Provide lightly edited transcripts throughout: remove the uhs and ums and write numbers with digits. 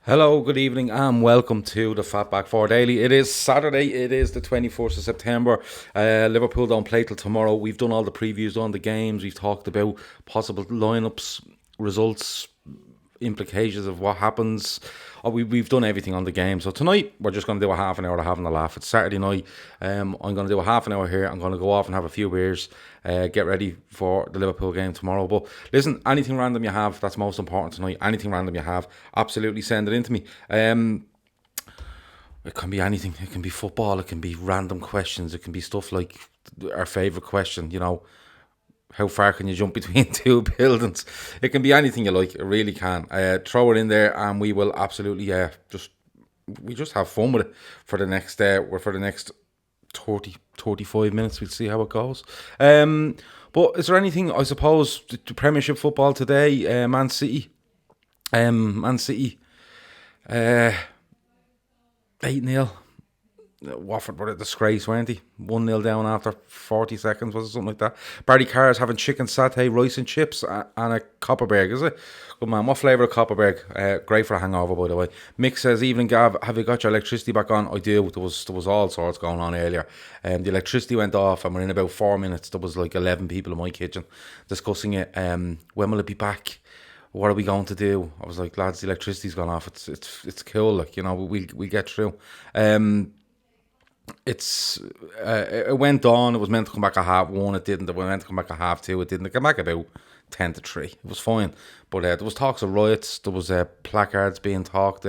Hello, good evening, and welcome to the FB4 Daily. It is Saturday, it is the 24th of September. Liverpool don't play till tomorrow. We've done all the previews on the games. We've talked about possible lineups, results, implications of what happens. We've done everything on the game. So tonight, we're just going to do a half an hour of having a laugh. It's Saturday night. I'm going to do a half an hour here. I'm going to go off and have a few beers, get ready for the Liverpool game tomorrow. But listen, anything random you have, that's most important tonight. Anything random you have, absolutely send it in to me. It can be anything. It can be football. It can be random questions. It can be stuff like our favourite question, how far can you jump between two buildings? It can be anything you like. It really can. Throw it in there, and we will absolutely just have fun with it for the next 30, 35 minutes. We'll see how it goes. But is there anything? I suppose the Premiership football today. Man City. 8-0. Watford were a disgrace, weren't they? 1-0 down after 40 seconds, was it something like that? Barry Carr's having chicken satay, rice and chips, and a Copperberg, is it? Good man. What flavour of Copperberg? Great for a hangover, by the way. Mick says, "Evening, Gav. Have you got your electricity back on?" I do. There was all sorts going on earlier. The electricity went off, and within about 4 minutes, there was like 11 people in my kitchen discussing it. When will it be back? What are we going to do? I was like, lads, the electricity's gone off. It's cool, we get through. It went on. It was meant to come back at 1:30. It didn't. It was meant to come back at 2:30. It didn't. It came back about 2:50. It was fine. But there was talks of riots. There was placards being talked.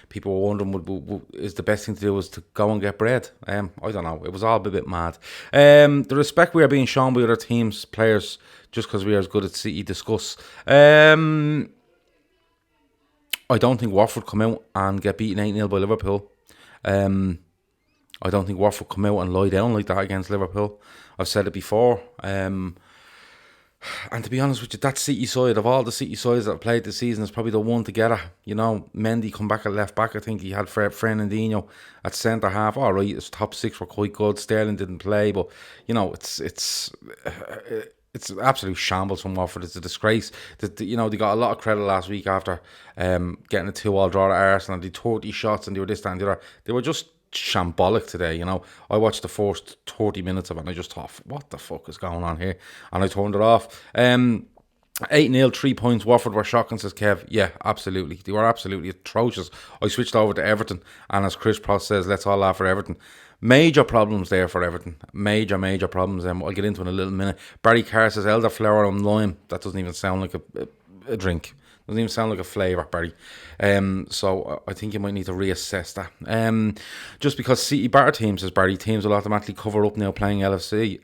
People were wondering, is the best thing to do is to go and get bread? I don't know. It was all a bit mad. The respect we are being shown by other teams, players, just because we are as good at City, discuss. I don't think Watford come out and get beaten 8-0 by Liverpool. I don't think Watford come out and lie down like that against Liverpool. I've said it before. And to be honest with you, that City side, of all the City sides that have played this season, is probably the one together. Mendy come back at left back. I think he had Fernandinho at centre half. All right, his top six were quite good. Sterling didn't play, but it's absolute shambles from Watford. It's a disgrace. They got a lot of credit last week after getting a 2-2 draw at Arsenal. They 30 shots and they were this, that and the other. They were just shambolic today. I watched the first 30 minutes of it and I just thought, what the fuck is going on here? And I turned it off. 8-0, 3 points. Watford were shocking, says Kev. Yeah, absolutely. They were absolutely atrocious. I switched over to Everton, and as Chris Pross says, let's all laugh for Everton. Major problems there for Everton. Major problems. I'll get into it in a little minute. Barry Carr says elderflower and lime. That doesn't even sound like a drink. Doesn't even sound like a flavour, Barry. So I think you might need to reassess that. Just because City batter teams, says Barry, teams will automatically cover up now playing LFC.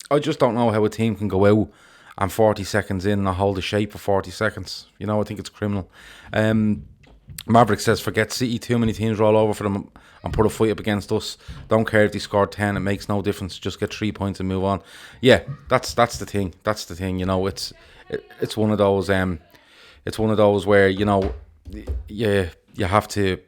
I just don't know how a team can go out and 40 seconds in and hold the shape for 40 seconds. I think it's criminal. Maverick says, forget City, too many teams roll over for them and put a fight up against us. Don't care if they scored 10, it makes no difference. Just get 3 points and move on. Yeah, that's the thing. That's the thing. It's one of those. It's one of those where you have to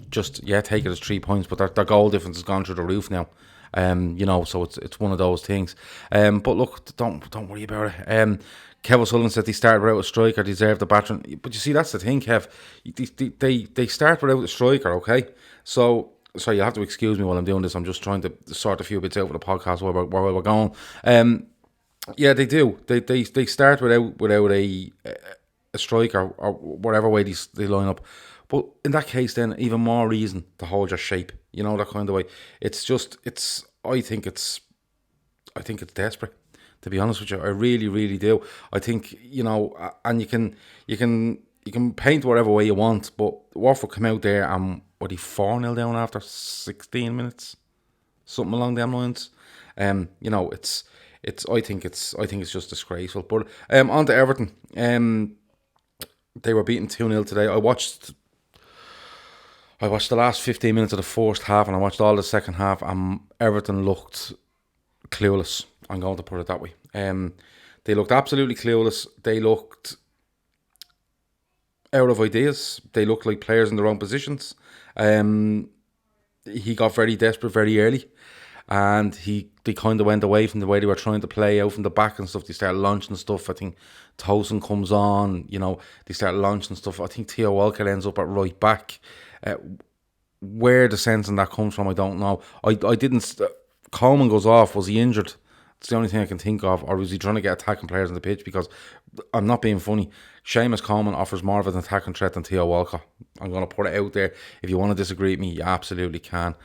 just take it as 3 points, but their goal difference has gone through the roof now. So it's one of those things. But look, don't worry about it. Kev O'Sullivan said they started without a striker, deserved the battering. But you see, that's the thing, Kev. They start without a striker, okay? So you have to excuse me while I'm doing this. I'm just trying to sort a few bits out for the podcast while we're going. Yeah, they do. They start without a striker or whatever way they line up. But in that case, then even more reason to hold your shape. That kind of way. I think it's desperate. To be honest with you, I really, really do. I think and you can paint whatever way you want, but Watford come out there and 4-0 down after 16 minutes, something along them lines. I think it's just disgraceful. But on to Everton. They were beaten 2-0 today. I watched I watched the last 15 minutes of the first half and I watched all the second half, and Everton looked clueless. I'm going to put it that way. They looked absolutely clueless. They looked out of ideas. They looked like players in the wrong positions. He got very desperate very early, and they kind of went away from the way they were trying to play out from the back and stuff. They started launching stuff. I think Tosin comes on, they start launching stuff. I think Theo Walcott ends up at right back. Where the sense in that comes from, I don't know. I didn't. Coleman goes off. Was he injured? It's the only thing I can think of. Or was he trying to get attacking players on the pitch? Because I'm not being funny. Seamus Coleman offers more of an attacking threat than Theo Walcott. I'm going to put it out there. If you want to disagree with me, you absolutely can.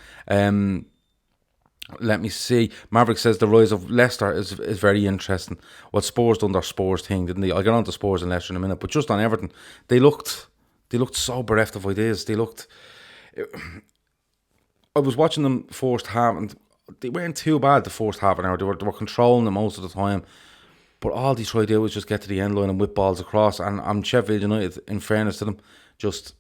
Let me see. Maverick says the rise of Leicester is very interesting. What Spurs done their Spurs thing, didn't they? I'll get on to Spurs and Leicester in a minute. But just on Everton, they looked so bereft of ideas. I was watching them first half, and they weren't too bad the first half an hour. They were controlling them most of the time. But all they tried to do was just get to the end line and whip balls across. And Sheffield United, in fairness to them, just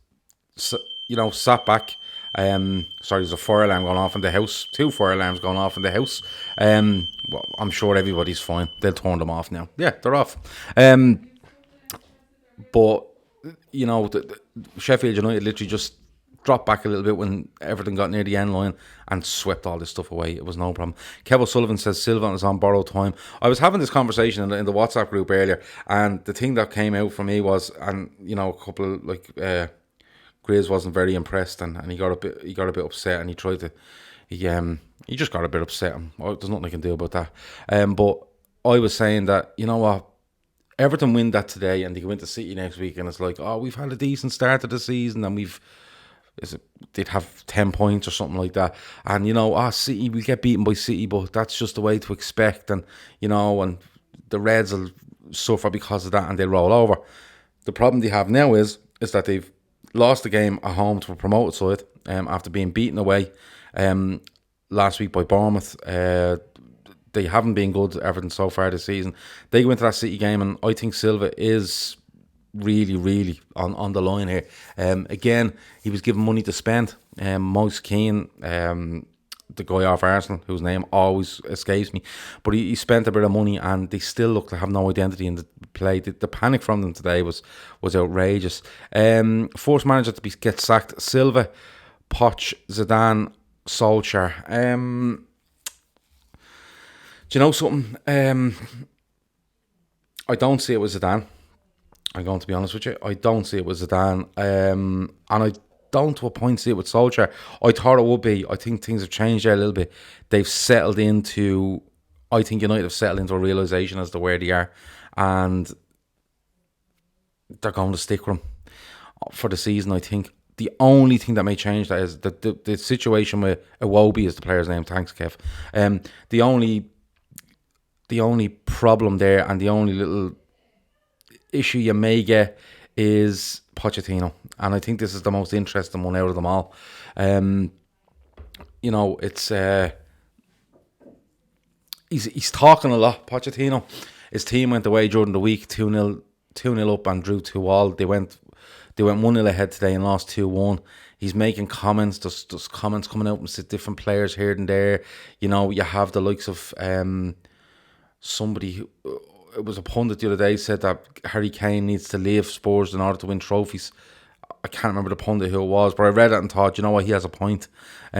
sat back. Sorry, there's a fire alarm going off in the house. 2 fire alarms going off in the house. Well, I'm sure everybody's fine. They'll turn them off now. Yeah, they're off. But Sheffield United literally just dropped back a little bit when everything got near the end line and swept all this stuff away. It was no problem. Kev O'Sullivan says Silva is on borrowed time. I was having this conversation in the WhatsApp group earlier, and the thing that came out for me was, and a couple of Grizz wasn't very impressed, and he got a bit upset, and he just got a bit upset. There's nothing I can do about that. But I was saying that, you know what, Everton win that today and they go into City next week, and it's like, oh, we've had a decent start to the season, and they'd have 10 points or something like that, and City, we get beaten by City, but that's just the way to expect, and and the Reds will suffer because of that and they'll roll over. The problem they have now is that they've lost the game at home to a promoted side after being beaten away last week by Bournemouth. They haven't been good, Everton, so far this season. They go into that City game, and I think Silva is really, really on the line here. Again, he was given money to spend. Moise Keane, the guy off Arsenal, whose name always escapes me, but he spent a bit of money, and they still look to have no identity in the play. The panic from them today was outrageous. First manager to get sacked: Silva, Poch, Zidane, Solskjaer. Do you know something? I don't see it with Zidane. I'm going to be honest with you. I don't see it with Zidane. And I don't to a point see it with Solskjaer. I thought it would be. I think things have changed there a little bit. I think United have settled into a realisation as to where they are. And they're going to stick with him for the season, I think. The only thing that may change that is the situation with Iwobi is the player's name. Thanks, Kev. The only problem there, and the only little issue you may get, is Pochettino, and I think this is the most interesting one out of them all. It's he's talking a lot. Pochettino, his team went away during the week 2-0 up and drew 2-2. They went 1-0 ahead today and lost 2-1. He's making comments. There's comments coming out from different players here and there. You have the likes of somebody who, it was a pundit the other day, said that Harry Kane needs to leave Spurs in order to win trophies. I can't remember the pundit who it was, but I read it and thought, you know what, he has a point,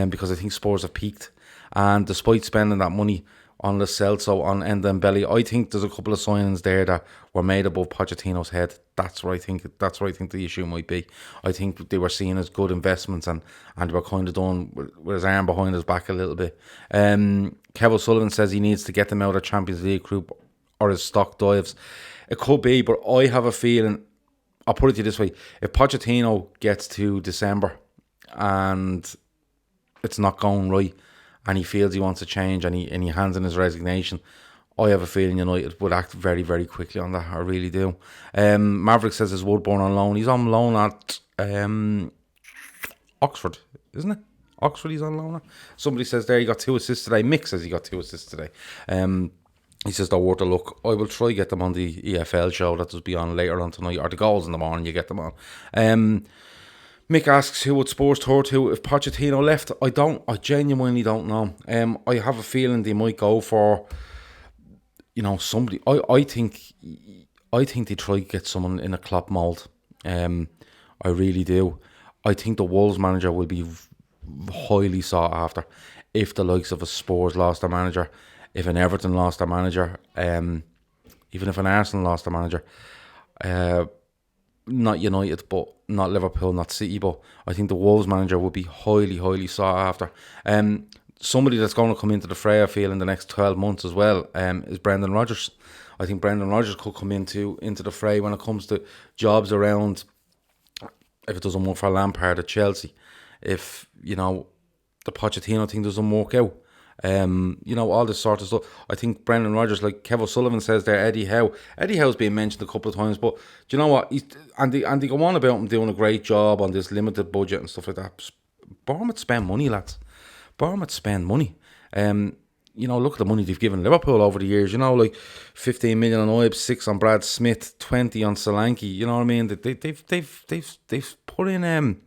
because I think Spurs have peaked, and despite spending that money on Lo Celso, on Ndombele, I think there's a couple of signings there that were made above Pochettino's head. That's where I think the issue might be. I think they were seen as good investments, and they were kind of done with his arm behind his back a little bit. Kev O'Sullivan says he needs to get them out of Champions League group or his stock dives. It could be, but I have a feeling, I'll put it to you this way, if Pochettino gets to December and it's not going right, and he feels he wants a change, and he hands in his resignation, I have a feeling United would act very, very quickly on that. I really do. Maverick says is Woodburn on loan. He's on loan at Oxford, isn't it? Oxford he's on loan at. Somebody says there he got 2 assists today. Mick says he got 2 assists today. He says they're worth a look. I will try to get them on the EFL show that will be on later on tonight, or the goals in the morning you get them on. Mick asks who would Spurs turn to if Pochettino left. I genuinely don't know. I have a feeling they might go for, somebody. I think they try to get someone in a Klopp mould. I really do. I think the Wolves manager will be highly sought after if the likes of a Spurs lost their manager, if an Everton lost their manager, even if an Arsenal lost their manager. Not United, but not Liverpool, not City, but I think the Wolves manager would be highly, highly sought after. Somebody that's going to come into the fray, I feel, in the next 12 months as well, is Brendan Rodgers. I think Brendan Rodgers could come into the fray when it comes to jobs around, if it doesn't work for Lampard at Chelsea, if, the Pochettino thing doesn't work out. All this sort of stuff. I think Brendan Rodgers, like Kev O'Sullivan says there, Eddie Howe. Eddie Howe's been mentioned a couple of times, but do you know what? They go on about him doing a great job on this limited budget and stuff like that. Bournemouth spend money, lads. Bournemouth spend money. Look at the money they've given Liverpool over the years. Like 15 million on Ibe, 6 on Brad Smith, 20 on Solanke. You know what I mean? They've put in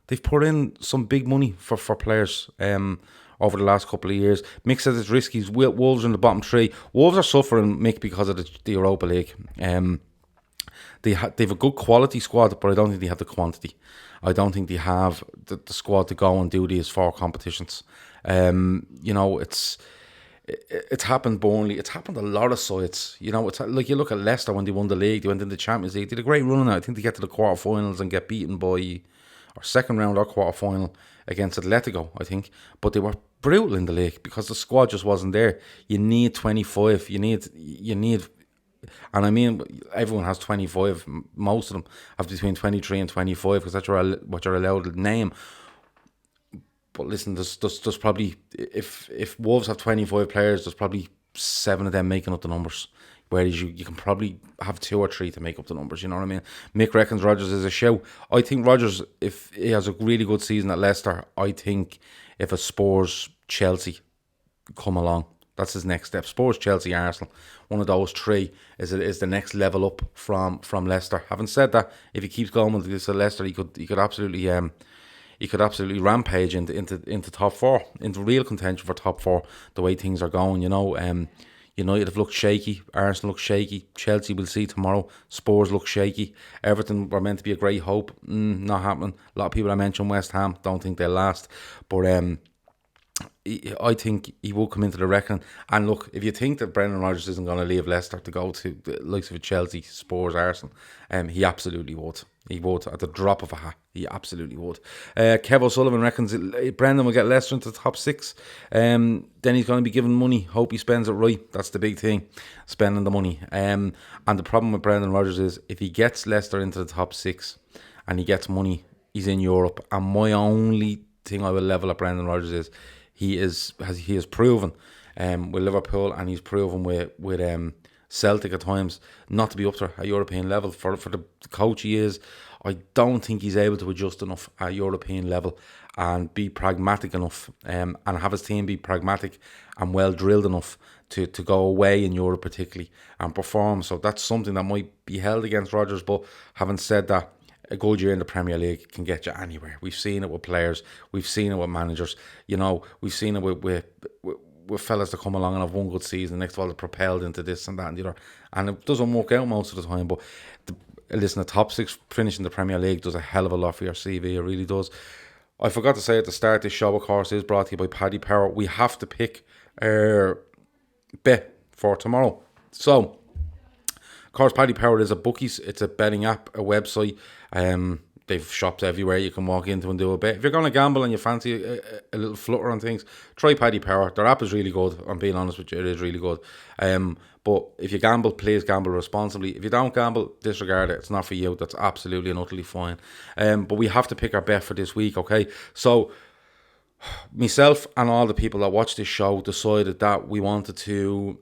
they've put in some big money for players over the last couple of years. Mick says it's risky. Wolves are in the bottom 3. Wolves are suffering, Mick, because of the Europa League. They've a good quality squad, but I don't think they have the quantity. I don't think they have the squad to go and do these 4 competitions. It's happened Burnley. It's happened a lot of sides. It's like you look at Leicester when they won the league. They went into the Champions League. They did a great run on it. I think they get to the quarterfinals and get beaten by, or second round or quarterfinal against Atletico, I think. But they were brutal in the league because the squad just wasn't there. You need 25. You need. And I mean, everyone has 25. Most of them have between 23 and 25 because that's what you're allowed to name. But listen, there's probably, if Wolves have 25 players, there's probably 7 of them making up the numbers. Whereas you can probably have 2 or 3 to make up the numbers, you know what I mean? Mick reckons Rodgers is a show. I think Rodgers, if he has a really good season at Leicester, I think if a Spurs, Chelsea come along, that's his next step. Spurs, Chelsea, Arsenal, one of those 3 is the next level up from Leicester. Having said that, if he keeps going with this at Leicester, he could absolutely rampage into top 4, into real contention for top 4. The way things are going, United have looked shaky, Arsenal look shaky, Chelsea we'll see tomorrow, Spurs look shaky, Everton were meant to be a great hope, not happening. A lot of people I mentioned West Ham, don't think they'll last, but I think he will come into the reckoning. And look, if you think that Brendan Rodgers isn't going to leave Leicester to go to the likes of Chelsea, Spurs, Arsenal, he absolutely would. He would, at the drop of a hat. He absolutely would. Kev O'Sullivan reckons Brendan will get Leicester into the top 6. Then he's going to be given money. Hope he spends it right. That's the big thing, spending the money. And the problem with Brendan Rodgers is if he gets Leicester into the top 6 and he gets money, he's in Europe. And my only thing I will level at Brendan Rodgers is he has proven with Liverpool, and he's proven with Celtic at times not to be up to a European level. For the coach he is, I don't think he's able to adjust enough at European level and be pragmatic enough, and have his team be pragmatic and well drilled enough to go away in Europe particularly and perform. So that's something that might be held against Rodgers. But having said that, a good year in the Premier League can get you anywhere. We've seen it with players. We've seen it with managers. We've seen it with fellas that come along and have one good season. Next of all, they're propelled into this and that and the other. And it doesn't work out most of the time. But the top 6 finish in the Premier League does a hell of a lot for your CV. It really does. I forgot to say at the start, this show, of course, is brought to you by Paddy Power. We have to pick our bet for tomorrow. So, of course, Paddy Power is a bookies. It's a betting app, a website. They've shops everywhere you can walk into and do a bet. If you're going to gamble and you fancy a little flutter on things, try Paddy Power. Their app is really good. I'm being honest with you, it is really good. But if you gamble, please gamble responsibly. If you don't gamble, disregard it. It's not for you. That's absolutely and utterly fine. But we have to pick our bet for this week, okay? So, myself and all the people that watch this show decided that we wanted to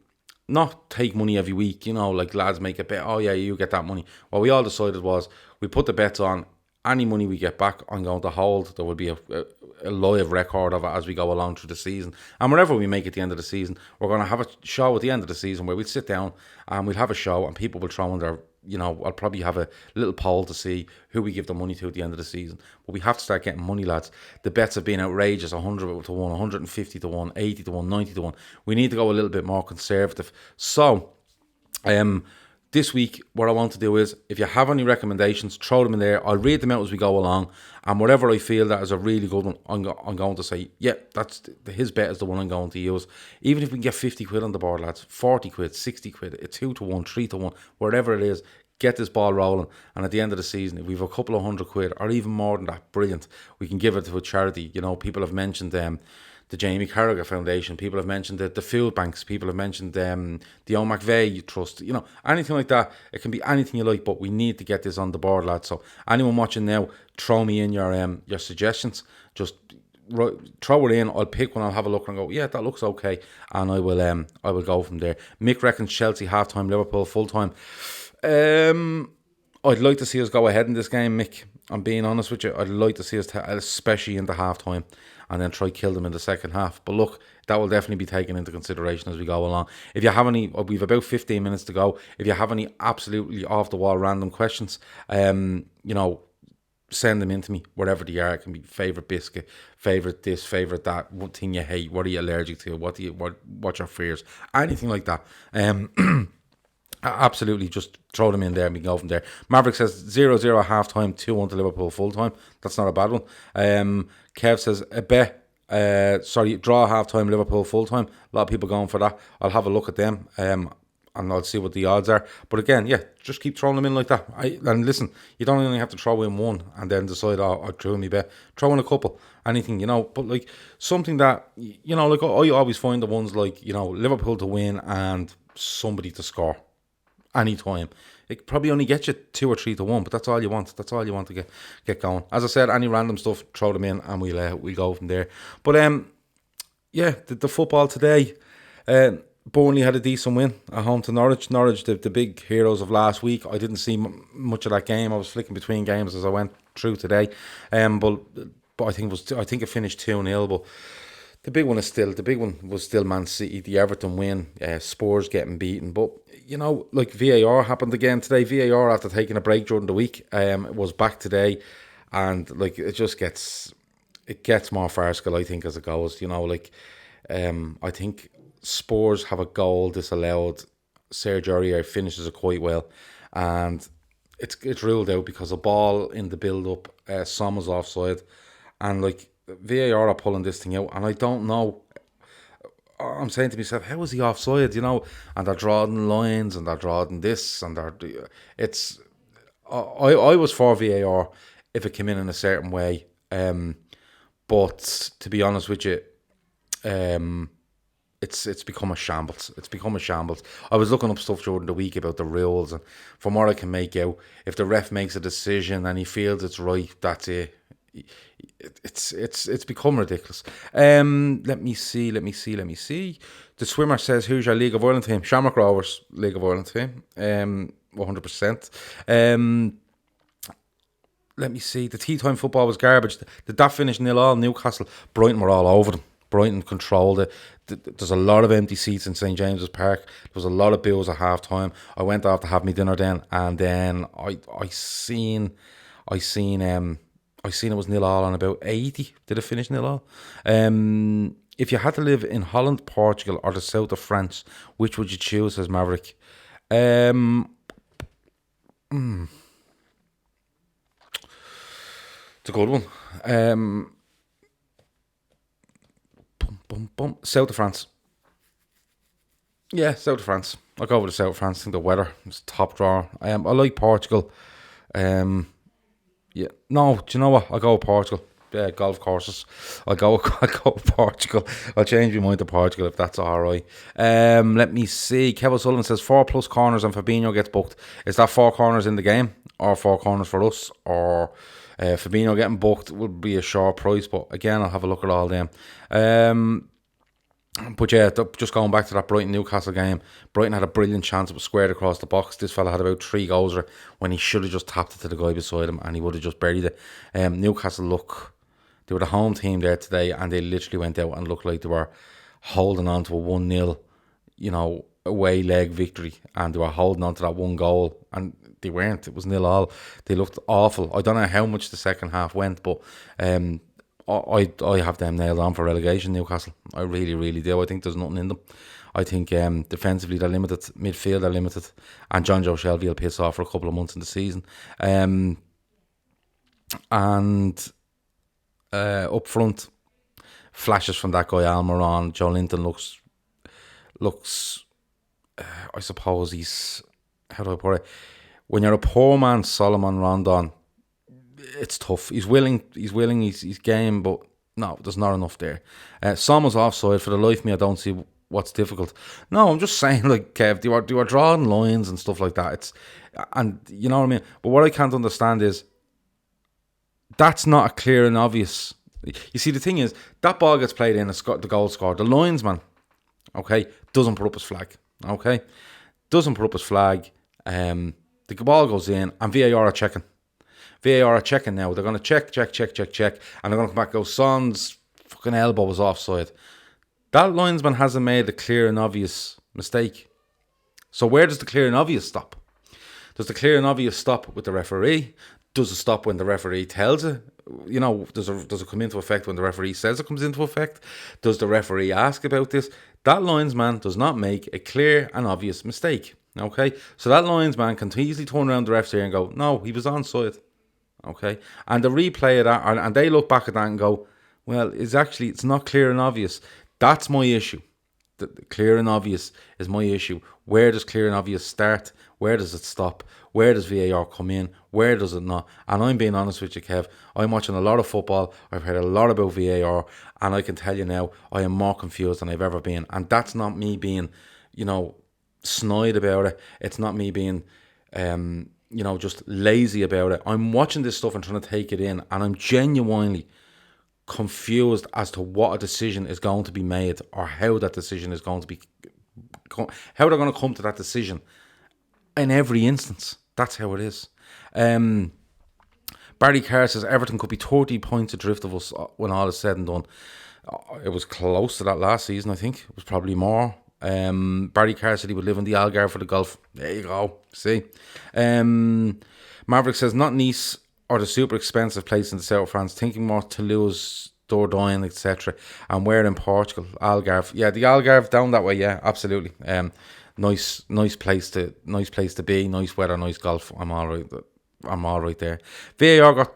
not take money every week, like lads make a bet, oh yeah, you get that money. What we all decided was, we put the bets on, any money we get back, I'm going to hold. There will be a live record of it as we go along through the season. And wherever we make at the end of the season, we're going to have a show at the end of the season where we'll sit down and we'll have a show and people will throw in I'll probably have a little poll to see who we give the money to at the end of the season. But we have to start getting money, lads. The bets have been outrageous, 100 to 1, 150 to 1, 80 to 1, 90 to 1. We need to go a little bit more conservative. So, this week, what I want to do is, if you have any recommendations, throw them in there. I'll read them out as we go along. And whatever I feel that is a really good one, I'm going to say, yeah, his bet is the one I'm going to use. Even if we can get 50 quid on the board, lads, 40 quid, 60 quid, a 2 to 1, 3 to 1, wherever it is, get this ball rolling. And at the end of the season, if we have a couple of $100 or even more than that, brilliant. We can give it to a charity. People have mentioned the Jamie Carragher Foundation. People have mentioned the food banks. People have mentioned the Owen McVeigh Trust. Anything like that. It can be anything you like, but we need to get this on the board, lads. So anyone watching now, throw me in your suggestions. Just throw it in. I'll pick one. I'll have a look and go, yeah, that looks okay, and I will go from there. Mick reckons Chelsea half-time, Liverpool full-time. I'd like to see us go ahead in this game, Mick. I'm being honest with you. I'd like to see us, especially in the half-time, and then try kill them in the second half. But look, that will definitely be taken into consideration as we go along. If you have any, we've about 15 minutes to go. If you have any absolutely off-the-wall random questions, send them in to me, wherever they are. It can be favourite biscuit, favourite this, favourite that, what thing you hate, what are you allergic to, what's your fears, anything like that. Absolutely, just throw them in there and we can go from there. Maverick says 0-0 at half-time, 2-1 to Liverpool full-time. That's not a bad one. Kev says a bet, draw half-time, Liverpool full-time. A lot of people going for that. I'll have a look at them and I'll see what the odds are. But again, yeah, just keep throwing them in like that. And listen, you don't only have to throw in one and then decide, I threw in my bet. Throw in a couple, anything, but like something that, like I always find the ones like, Liverpool to win and somebody to score. Anytime. It probably only gets you 2 or 3 to 1, but that's all you want. That's all you want to get going. As I said, any random stuff, throw them in and we'll go from there. But the football today, Burnley had a decent win at home to Norwich. Norwich, the big heroes of last week. I didn't see much of that game. I was flicking between games as I went through today. But I think it finished 2-0. But the big one was still Man City, the Everton win, Spurs getting beaten. But like VAR happened again today. VAR, after taking a break during the week, was back today, and like it gets more farcical, I think, as it goes. I think Spurs have a goal disallowed. Serge Aurier finishes it quite well, and it's ruled out because a ball in the build-up, Sommer's offside, and like VAR are pulling this thing out, and I don't know. I'm saying to myself, how is he offside? And they're drawing lines, and they're drawing this, and it's. I was for VAR if it came in a certain way, but to be honest with you, it's become a shambles. It's become a shambles. I was looking up stuff during the week about the rules, and from what I can make out, if the ref makes a decision and he feels it's right, that's it. It's become ridiculous. Let me see. The swimmer says, who's your League of Ireland team? Shamrock Rovers League of Ireland team. 100%. Let me see. The tea time football was garbage. Did that finish 0-0? Newcastle, Brighton were all over them. Brighton controlled it. There's a lot of empty seats in St James's Park. There was a lot of bills at half time. I went off to have my dinner then, and then I seen it was 0-0 on about 80. Did it finish 0-0? If you had to live in Holland, Portugal, or the south of France, which would you choose, says Maverick? It's a good one. South of France. Yeah, south of France. I'll go with the south of France. I think the weather is top drawer. I like Portugal. Yeah. No, do you know what? I'll go with Portugal. Yeah, golf courses. I'll go with Portugal. I'll change my mind to Portugal if that's all right. Let me see. Kevin Sullivan says 4+ corners and Fabinho gets booked. Is that 4 corners in the game, or 4 corners for us, or Fabinho getting booked would be a short price? But again, I'll have a look at all them. But yeah, just going back to that Brighton-Newcastle game, Brighton had a brilliant chance. It was squared across the box. This fella had about 3 goals when he should have just tapped it to the guy beside him and he would have just buried it. Newcastle, look, they were the home team there today, and they literally went out and looked like they were holding on to a 1-0, away leg victory, and they were holding on to that 1 goal. And they weren't. It was 0-0. They looked awful. I don't know how much the second half went, but I have them nailed on for relegation, Newcastle. I really, really do. I think there's nothing in them. I think defensively they're limited, midfield they're limited, and John Joe Shelby will piss off for a couple of months in the season. And up front, flashes from that guy Almiron. Joe Linton looks. I suppose he's, how do I put it? When you're a poor man, Solomon Rondon, it's tough. He's willing, he's game, but no, there's not enough there. Son was offside. For the life of me, I don't see what's difficult. No, I'm just saying, like, Kev, they were drawing lines and stuff like that. And you know what I mean? But what I can't understand is, that's not a clear and obvious. You see, the thing is, that ball gets played in, the goal scored. The linesman, okay, doesn't put up his flag. Okay, doesn't put up his flag. The ball goes in, and VAR are checking. VAR are checking now. They're going to check, and they're going to come back and go, Son's fucking elbow was offside. That linesman hasn't made a clear and obvious mistake. So where does the clear and obvious stop? Does the clear and obvious stop with the referee? Does it stop when the referee tells it? You know, does it come into effect when the referee says it comes into effect? Does the referee ask about this? That linesman does not make a clear and obvious mistake. Okay? So that linesman can easily turn around the ref's ear and go, no, he was onside. Okay? And the replay of that, and they look back at that and go, well, it's not clear and obvious. That's my issue. The clear and obvious is my issue. Where does clear and obvious start? Where does it stop? Where does VAR come in? Where does it not? And I'm being honest with you, Kev. I'm watching a lot of football. I've heard a lot about VAR. And I can tell you now, I am more confused than I've ever been. And that's not me being, snide about it. It's not me being, just lazy about it. I'm watching this stuff and trying to take it in. And I'm genuinely confused as to what a decision is going to be made, or how that decision is going to be, how they're going to come to that decision in every instance. That's how it is. Barry Carr says Everton could be 30 points adrift of us when all is said and done. It was close to that last season, I think. It was probably more. Barry Carr said he would live in the Algarve for the golf. There you go. See? Maverick says not Nice or the super expensive place in the south of France, thinking more Toulouse, Dordogne, etc. And where in Portugal? Algarve. Yeah, the Algarve down that way. Yeah, absolutely. Nice place to be. Nice weather, nice golf. I'm all right there. VAR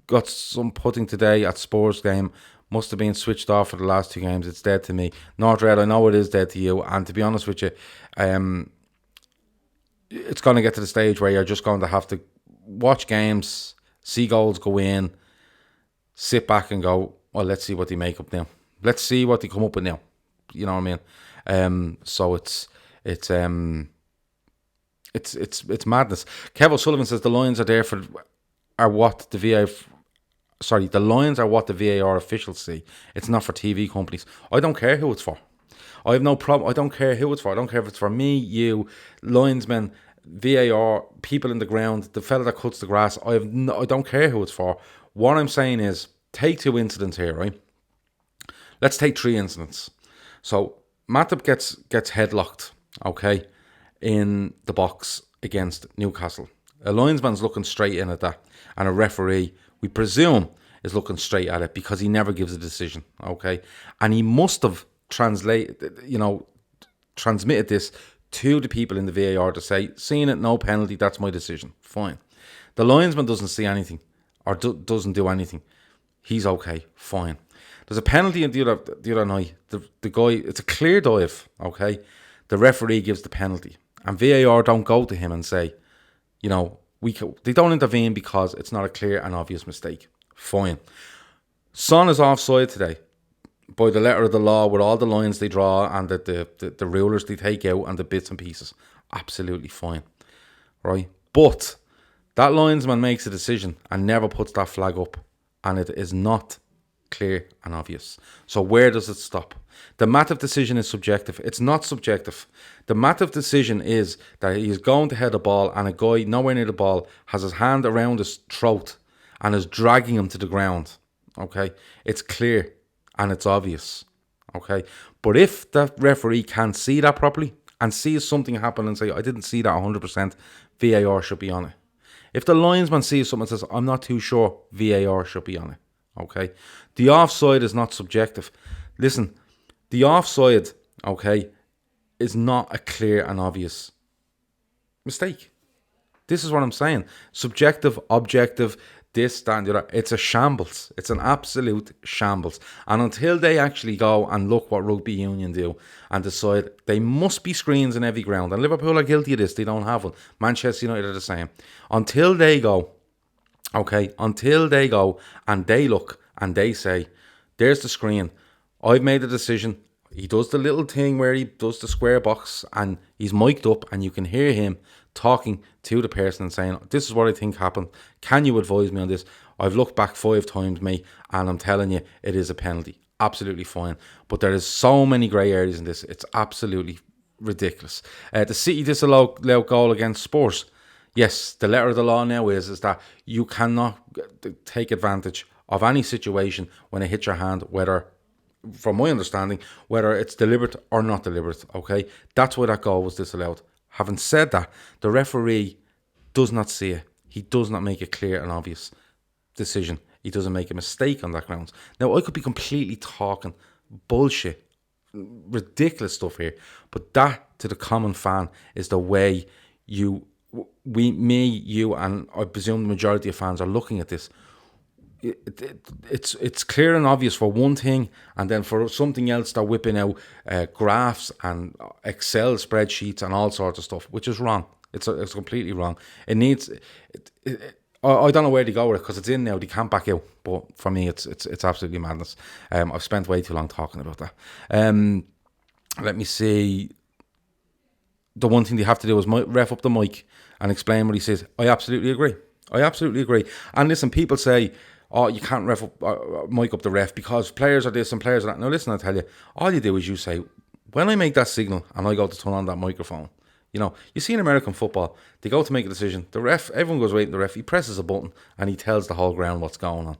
got some putting today at Spurs game. Must have been switched off for the last two games. It's dead to me. Nordred, I know it is dead to you. And to be honest with you, it's going to get to the stage where you're just going to have to watch games, see goals go in, sit back and go, well, let's see what they make up now. Let's see what they come up with now. You know what I mean? So it's madness. Kev O'Sullivan says the lines are what the VAR officials see. It's not for TV companies. I don't care who it's for. I have no problem. I don't care who it's for. I don't care if it's for me, you, linesmen, VAR, people in the ground, the fella that cuts the grass. I don't care who it's for. What I'm saying is, take two incidents here, right? Let's take three incidents. So Matip gets headlocked, okay, in the box against Newcastle. A linesman's looking straight in at that, and a referee, we presume, is looking straight at it because he never gives a decision, okay? And he must have transmitted this to the people in the VAR to say, seeing it, no penalty, that's my decision. Fine. The linesman doesn't see anything or doesn't do anything. He's okay. Fine. There's a penalty in the other night. The guy, it's a clear dive, okay? The referee gives the penalty. And VAR don't go to him and say, they don't intervene because it's not a clear and obvious mistake. Fine. Son is offside today by the letter of the law with all the lines they draw and the rulers they take out and the bits and pieces. Absolutely fine. Right? But that linesman makes a decision and never puts that flag up, and it is not clear and obvious. So where does it stop? The Matip decision is subjective. It's not subjective. The Matip decision is that he's going to head a ball and a guy nowhere near the ball has his hand around his throat and is dragging him to the ground. Okay? It's clear and it's obvious. Okay? But if the referee can't see that properly and sees something happen and say, I didn't see that 100%, VAR should be on it. If the linesman sees something and says, I'm not too sure, VAR should be on it. Okay? The offside is not subjective. Listen, the offside, okay, is not a clear and obvious mistake. This is what I'm saying. Subjective, objective, this, that, and the other. It's a shambles. It's an absolute shambles. And until they actually go and look what rugby union do and decide they must be screens in every ground, and Liverpool are guilty of this, they don't have one. Manchester United are the same. Until they go and they look and they say, there's the screen. I've made a decision. He does the little thing where he does the square box and he's mic'd up and you can hear him talking to the person and saying, this is what I think happened. Can you advise me on this? I've looked back 5 times, mate, and I'm telling you, it is a penalty. Absolutely fine. But there is so many grey areas in this. It's absolutely ridiculous. The City disallowed goal against Spurs. Yes, the letter of the law now is that you cannot take advantage of any situation when it hits your hand, whether, from my understanding, whether it's deliberate or not deliberate, okay? That's why that goal was disallowed. Having said that, the referee does not see it. He does not make a clear and obvious decision. He doesn't make a mistake on that grounds. Now, I could be completely talking bullshit, ridiculous stuff here, but that, to the common fan, is the way you, and I presume the majority of fans are looking at this. It's clear and obvious for one thing, and then for something else they're whipping out graphs and Excel spreadsheets and all sorts of stuff, which is wrong. It's completely wrong. It needs. I don't know where to go with it because it's in now. They can't back out. But for me, it's absolutely madness. I've spent way too long talking about that. Let me see. The one thing they have to do is ref up the mic and explain what he says. I absolutely agree. And listen, people say, oh, you can't mic up the ref because players are this and players are that. Now listen, I tell you, all you do is you say, when I make that signal and I go to turn on that microphone, you see in American football, they go to make a decision. The ref, everyone goes waiting. The ref, he presses a button and he tells the whole ground what's going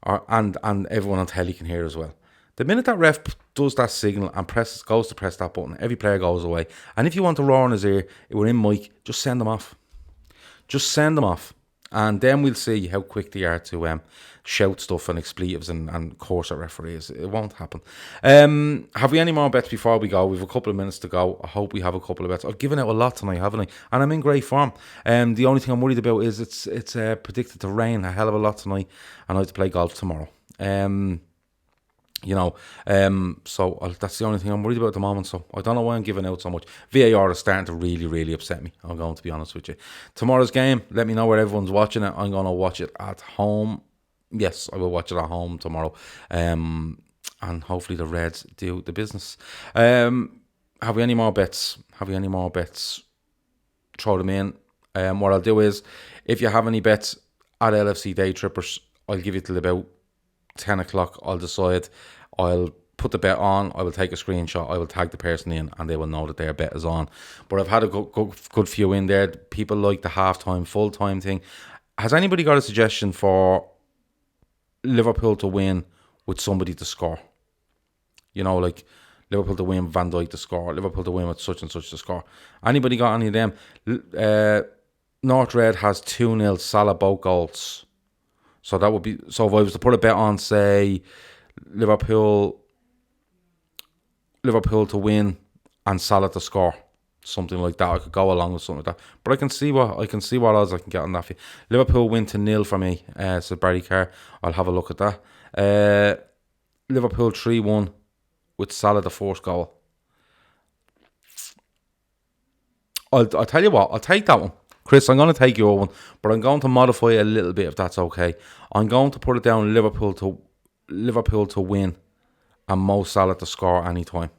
on, and everyone on telly can hear as well. The minute that ref does that signal and goes to press that button, every player goes away. And if you want to roar in his ear, we're in mic, just send them off. And then we'll see how quick they are to shout stuff and expletives and course at referees. It won't happen. Have we any more bets before we go? We've a couple of minutes to go. I hope we have a couple of bets. I've given out a lot tonight, haven't I? And I'm in great form. The only thing I'm worried about is it's predicted to rain a hell of a lot tonight, and I have to play golf tomorrow. So that's the only thing I'm worried about at the moment. So I don't know why I'm giving out so much. VAR is starting to really, really upset me. I'm going to be honest with you. Tomorrow's game, let me know where everyone's watching it. I'm going to watch it at home. Yes, I will watch it at home tomorrow. And hopefully the Reds do the business. Have we any more bets? Throw them in. What I'll do is, if you have any bets at LFC Day Trippers, I'll give you till about 10 o'clock. I'll decide. I'll put the bet on. I will take a screenshot. I will tag the person in, and they will know that their bet is on. But I've had a good few in there. People like the half-time, full-time thing. Has anybody got a suggestion for Liverpool to win with somebody to score? Like Liverpool to win, Van Dijk to score. Liverpool to win with such and such to score. Anybody got any of them? North Red has 2-0 Salah both goals. So that would be. So if I was to put a bet on, say, Liverpool to win and Salah to score, something like that, I could go along with something like that. But I can see what odds I can get on that. Liverpool win to 0 for me. So Barry Carr, I'll have a look at that. Liverpool 3-1 with Salah the first goal. I'll tell you what, I'll take that one. Chris, I'm going to take your one, but I'm going to modify it a little bit if that's okay. I'm going to put it down Liverpool to win and Mo Salah to score anytime.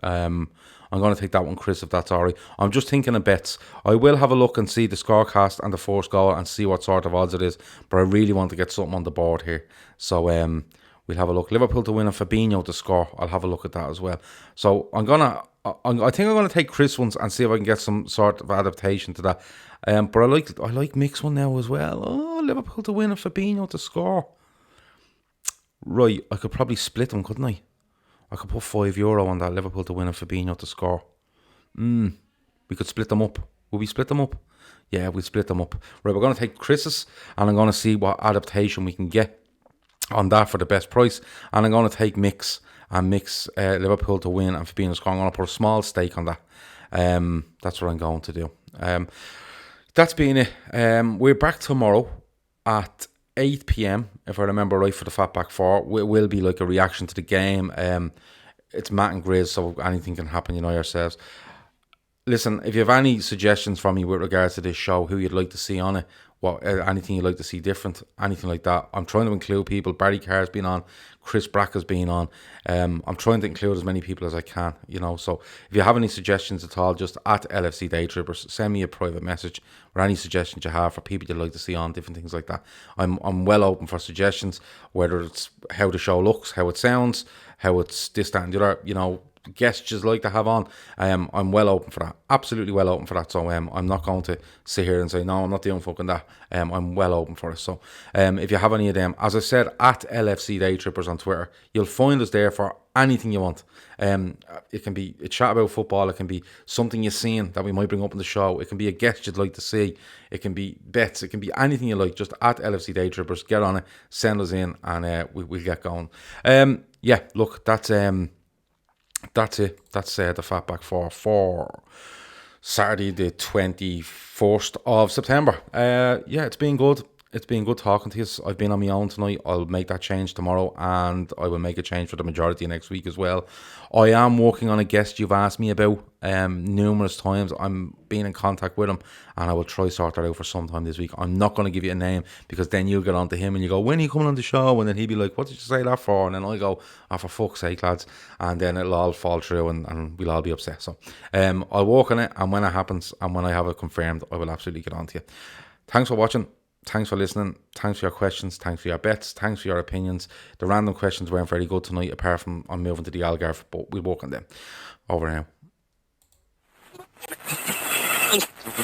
I'm going to take that one, Chris, if that's all right. I'm just thinking of bets. I will have a look and see the scorecast and the first goal and see what sort of odds it is, but I really want to get something on the board here. So we'll have a look. Liverpool to win and Fabinho to score. I'll have a look at that as well. So I think I'm going to take Chris ones and see if I can get some sort of adaptation to that. But I like Mick's one now as well. Oh, Liverpool to win and Fabinho to score. Right, I could probably split them, couldn't I? I could put €5 on that, Liverpool to win and Fabinho to score. We could split them up. Will we split them up? Yeah, we split them up. Right, we're going to take Chris's, and I'm going to see what adaptation we can get on that for the best price. And I'm going to take Mix Liverpool to win and Fabinho score. I'm going to put a small stake on that. That's what I'm going to do. That's been it. We're back tomorrow at 8 p.m. if I remember right, for the Fatback 4. It will be like a reaction to the game. It's Matt and Grizz, so anything can happen, you know yourselves. Listen, if you have any suggestions from me with regards to this show, who you'd like to see on it, what anything you'd like to see different, anything like that, I'm trying to include people. Barry Carr's been on, Chris Bracker's been on. I'm trying to include as many people as I can, you know. So if you have any suggestions at all, just at LFC Day Trippers, send me a private message or any suggestions you have for people you'd like to see on, different things like that. I'm well open for suggestions, whether it's how the show looks, how it sounds, how it's this, that, and the other, you know, guests just like to have on. I'm well open for that, absolutely well open for that. So I'm not going to sit here and say no, I'm not doing fucking that. I'm well open for it. So if you have any of them, as I said, at LFC Day Trippers on Twitter, you'll find us there for anything you want. It can be a chat about football, it can be something you've seen that we might bring up in the show, it can be a guest you'd like to see, it can be bets, it can be anything you like. Just at LFC Day Trippers, get on it, send us in, and we'll get going. Yeah, look, that's it. That's the Fatback 4 for Saturday the 21st of September. Yeah, it's been good. It's been good talking to you. I've been on my own tonight. I'll make that change tomorrow, and I will make a change for the majority next week as well. I am working on a guest you've asked me about numerous times. I'm being in contact with him, and I will try sort that out for sometime this week. I'm not going to give you a name, because then you'll get on to him and you go, when are you coming on the show? And then he'll be like, what did you say that for? And then I go, oh, for fuck's sake, lads. And then it'll all fall through, and we'll all be upset. So I'll work on it, and when it happens and when I have it confirmed, I will absolutely get on to you. Thanks for watching. Thanks for listening. Thanks for your questions. Thanks for your bets. Thanks for your opinions. The random questions weren't very good tonight, apart from I'm moving to the Algarve, but we'll work on them. Over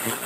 now.